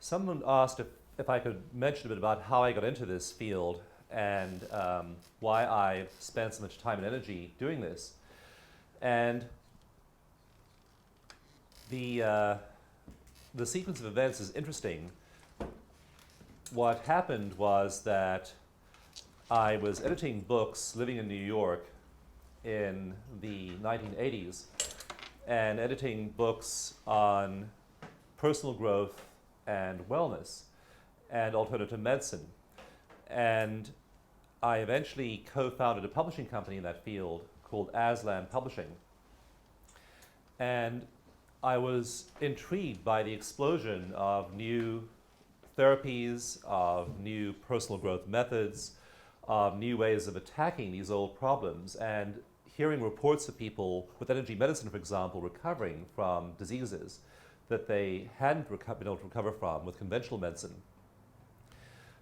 someone asked if I could mention a bit about how I got into this field and why I spent so much time and energy doing this. And the sequence of events is interesting. What happened was that I was editing books living in New York in the 1980s and editing books on personal growth and wellness and alternative medicine. And I eventually co-founded a publishing company in that field called Aslan Publishing. And I was intrigued by the explosion of new therapies, of new personal growth methods, of new ways of attacking these old problems, and hearing reports of people with energy medicine, for example, recovering from diseases that they hadn't been able to recover from with conventional medicine.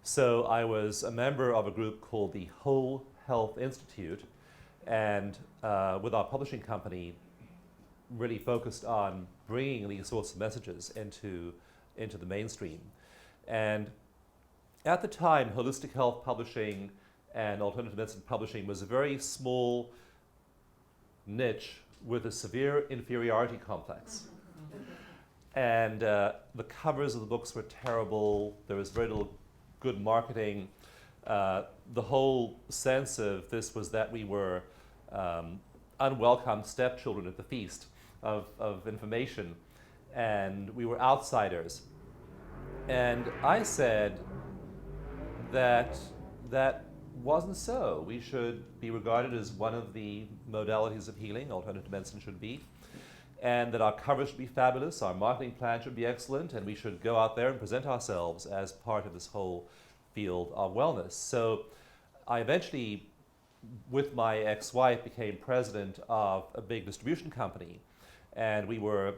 So I was a member of a group called the Whole Health Institute, and with our publishing company, really focused on bringing these sorts of messages into the mainstream. And at the time, holistic health publishing and alternative medicine publishing was a very small niche with a severe inferiority complex. And the covers of the books were terrible. There was very little good marketing. The whole sense of this was that we were unwelcome stepchildren at the feast of information, and we were outsiders. And I said that that wasn't so. We should be regarded as one of the modalities of healing, alternative medicine should be, and that our coverage should be fabulous, our marketing plan should be excellent, and we should go out there and present ourselves as part of this whole field of wellness. So I eventually, with my ex-wife, became president of a big distribution company, and we were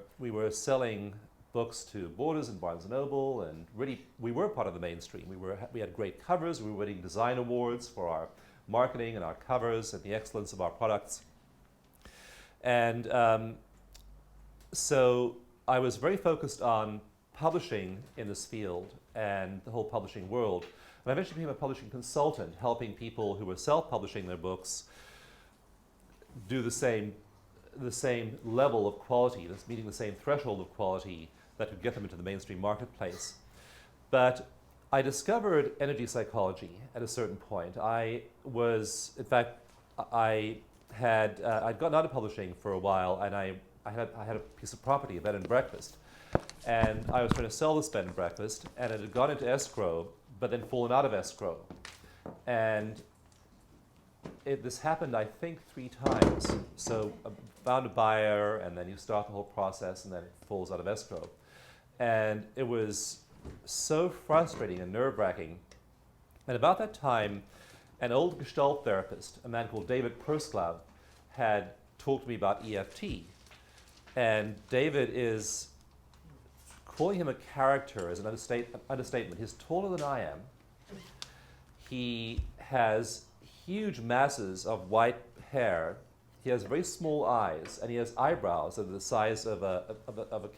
selling books to Borders and Barnes & Noble, and really we were part of the mainstream. We had great covers. We were winning design awards for our marketing and our covers and the excellence of our products. And so I was very focused on publishing in this field and the whole publishing world. And I eventually became a publishing consultant, helping people who were self-publishing their books do the same level of quality, meeting the same threshold of quality that would get them into the mainstream marketplace. But I discovered energy psychology at a certain point. I'd gotten out of publishing for a while, and I had a piece of property, a bed and breakfast. And I was trying to sell this bed and breakfast, and it had gone into escrow, but then fallen out of escrow. And this happened, I think, 3 times. So I found a buyer, and then you start the whole process, and then it falls out of escrow. And it was so frustrating and nerve-wracking. And about that time, an old Gestalt therapist, a man called David Persklau, had talked to me about EFT. And David is, calling him a character is an understatement. He's taller than I am. He has huge masses of white hair. He has very small eyes, and he has eyebrows that are the size of a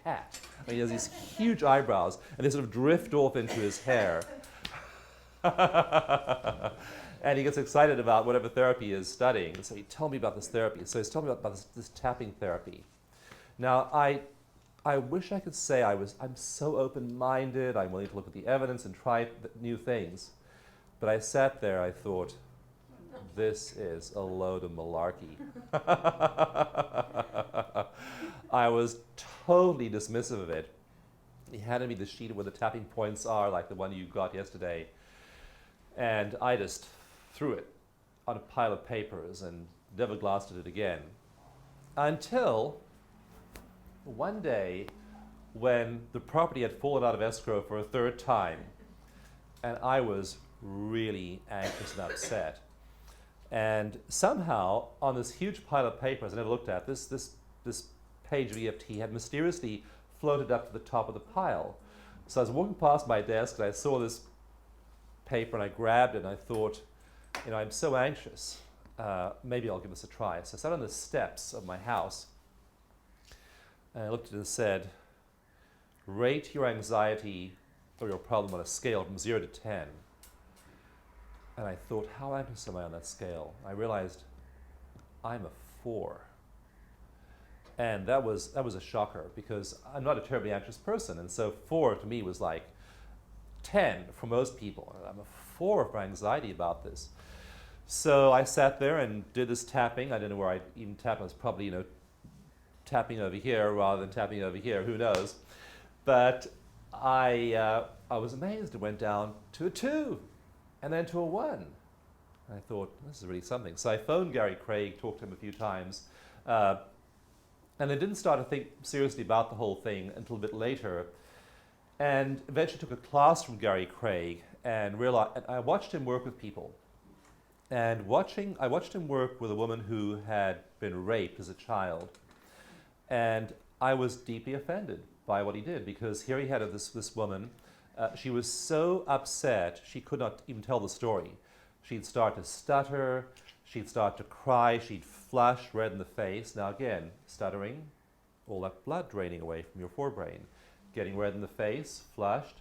cat. I mean, he has these huge eyebrows, and they sort of drift off into his hair. And he gets excited about whatever therapy he is studying. So he told me about this therapy. So he's telling me about this tapping therapy. Now, I wish I could say I'm so open-minded, I'm willing to look at the evidence and try new things. But I sat there, I thought, this is a load of malarkey. I was totally dismissive of it. He handed me the sheet where the tapping points are, like the one you got yesterday, and I just threw it on a pile of papers and never glanced at it again. Until one day when the property had fallen out of escrow for a 3rd time, and I was really anxious and upset. And somehow, on this huge pile of papers I never looked at, this page of EFT had mysteriously floated up to the top of the pile. So I was walking past my desk, and I saw this paper, and I grabbed it, and I thought, I'm so anxious. Maybe I'll give this a try. So I sat on the steps of my house, and I looked at it and said, rate your anxiety or your problem on a scale from 0 to 10. And I thought, how anxious am I on that scale? I realized I'm a 4. And that was a shocker, because I'm not a terribly anxious person. And so 4 to me was like 10 for most people. And I'm a 4 for anxiety about this. So I sat there and did this tapping. I don't know where I even tapped. I was probably, tapping over here rather than tapping over here. Who knows? But I was amazed. It went down to a 2 and then to a 1. And I thought, this is really something. So I phoned Gary Craig, talked to him a few times, and then didn't start to think seriously about the whole thing until a bit later. And eventually took a class from Gary Craig and realized, and I watched him work with people. And I watched him work with a woman who had been raped as a child. And I was deeply offended by what he did, because here he had this woman. She was so upset she could not even tell the story. She'd start to stutter, she'd start to cry, she'd flush red in the face. Now again, stuttering, all that blood draining away from your forebrain. Getting red in the face, flushed,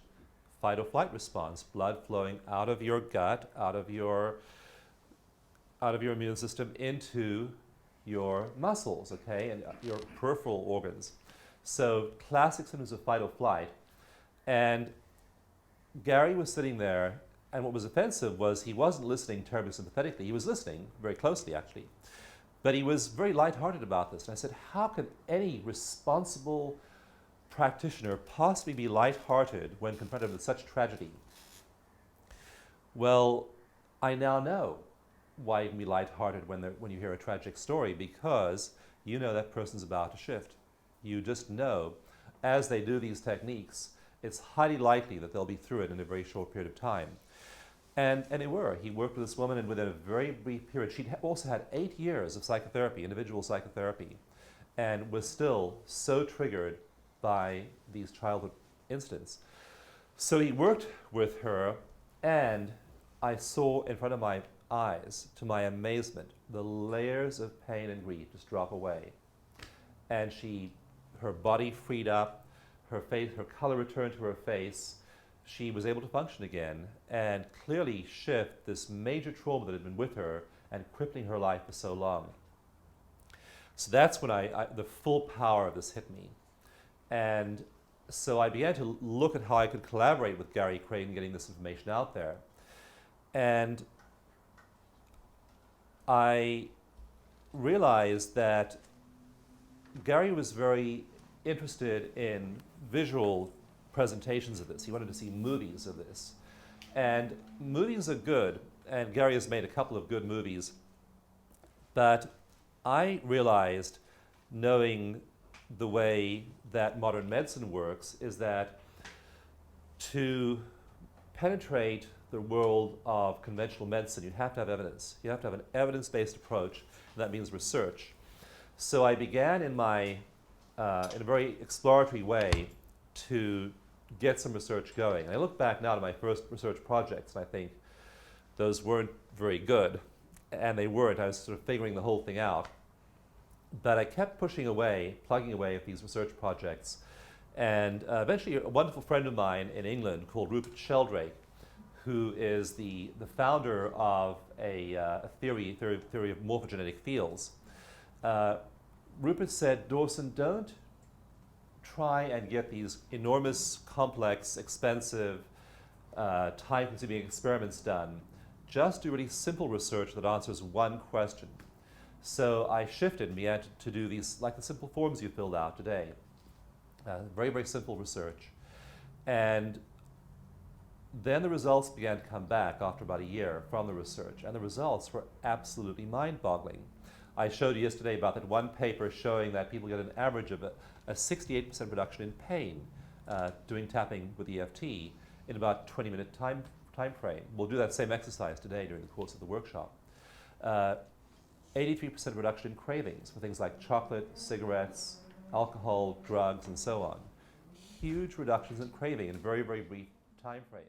fight or flight response, blood flowing out of your gut, out of your immune system into your muscles, okay, and your peripheral organs. So classic symptoms of fight or flight. And Gary was sitting there, and what was offensive was he wasn't listening terribly sympathetically. He was listening very closely, actually. But he was very lighthearted about this. And I said, how can any responsible practitioner possibly be lighthearted when confronted with such tragedy? Well, I now know why you can be lighthearted when you hear a tragic story, because you know that person's about to shift. You just know, as they do these techniques, it's highly likely that they'll be through it in a very short period of time. And they were. He worked with this woman, and within a very brief period, she'd also had 8 years of psychotherapy, individual psychotherapy, and was still so triggered by these childhood incidents. So he worked with her, and I saw in front of my eyes, to my amazement, the layers of pain and grief just drop away. And her body freed up, her color returned to her face. She was able to function again and clearly shift this major trauma that had been with her and crippling her life for so long. So that's when the full power of this hit me. And so I began to look at how I could collaborate with Gary Craig in getting this information out there. And I realized that Gary was very interested in visual presentations of this. He wanted to see movies of this. And movies are good, and Gary has made a couple of good movies. But I realized, knowing the way that modern medicine works, is that to penetrate the world of conventional medicine, you have to have evidence. You have to have an evidence-based approach, and that means research. So I began in a very exploratory way to get some research going. And I look back now to my first research projects, and I think those weren't very good. And they weren't. I was sort of figuring the whole thing out. But I kept pushing away, plugging away at these research projects. And eventually a wonderful friend of mine in England called Rupert Sheldrake, who is the founder of a theory of morphogenetic fields, Rupert said, Dawson, don't try and get these enormous, complex, expensive, time-consuming experiments done. Just do really simple research that answers one question. So I shifted and began to do these, like the simple forms you filled out today. Very, very simple research. And then the results began to come back after about a year from the research, and the results were absolutely mind-boggling. I showed you yesterday about that one paper showing that people get an average of a 68% reduction in pain doing tapping with EFT in about 20-minute time frame. We'll do that same exercise today during the course of the workshop. 83% reduction in cravings for things like chocolate, cigarettes, alcohol, drugs, and so on. Huge reductions in craving in a very, very brief time frame.